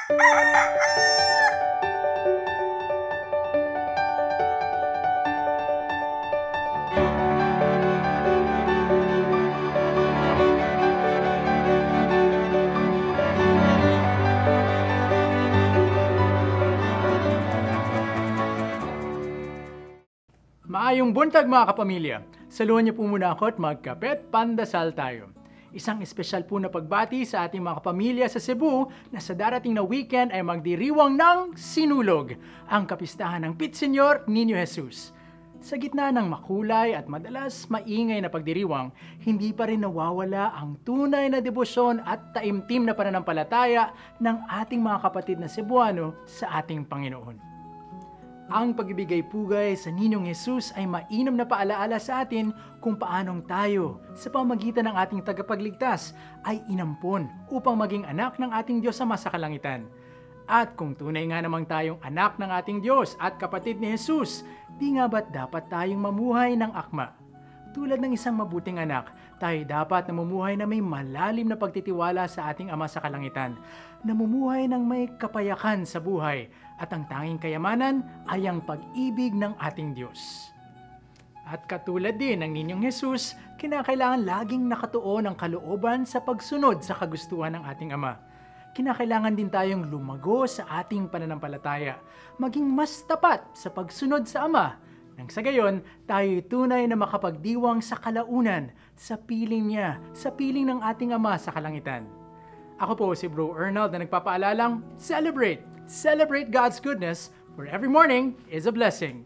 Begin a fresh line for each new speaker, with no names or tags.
Maayong buntag mga kapamilya. Saluhan niyo po muna ako at magkape at pandasal tayo. Isang espesyal po na pagbati sa ating mga kapamilya sa Cebu na sa darating na weekend ay magdiriwang ng Sinulog, ang kapistahan ng Pitsenyor Niño Jesus. Sa gitna ng makulay at madalas maingay na pagdiriwang, hindi pa rin nawawala ang tunay na debosyon at taimtim na pananampalataya ng ating mga kapatid na Cebuano sa ating Panginoon. Ang pagbibigay-pugay sa Ninyong Jesus ay mainam na paalaala sa atin kung paanong tayo, sa pamagitan ng ating tagapagligtas, ay inampon upang maging anak ng ating Diyos Ama sa kalangitan. At kung tunay nga namang tayong anak ng ating Diyos at kapatid ni Jesus, di nga ba't dapat tayong mamuhay ng akma? Tulad ng isang mabuting anak, tayo dapat namumuhay na may malalim na pagtitiwala sa ating Ama sa kalangitan, namumuhay ng may kapayakan sa buhay, at ang tanging kayamanan ay ang pag-ibig ng ating Diyos. At katulad din ng Ninyong Jesus, kinakailangan laging nakatuon ang kalooban sa pagsunod sa kagustuhan ng ating Ama. Kinakailangan din tayong lumago sa ating pananampalataya, maging mas tapat sa pagsunod sa Ama, nang sa gayon, tayo'y tunay na makapagdiwang sa kalaunan, sa piling niya, sa piling ng ating Ama sa kalangitan. Ako po si Bro Ernald na nagpapaalalang, celebrate! Celebrate God's goodness, for every morning is a blessing.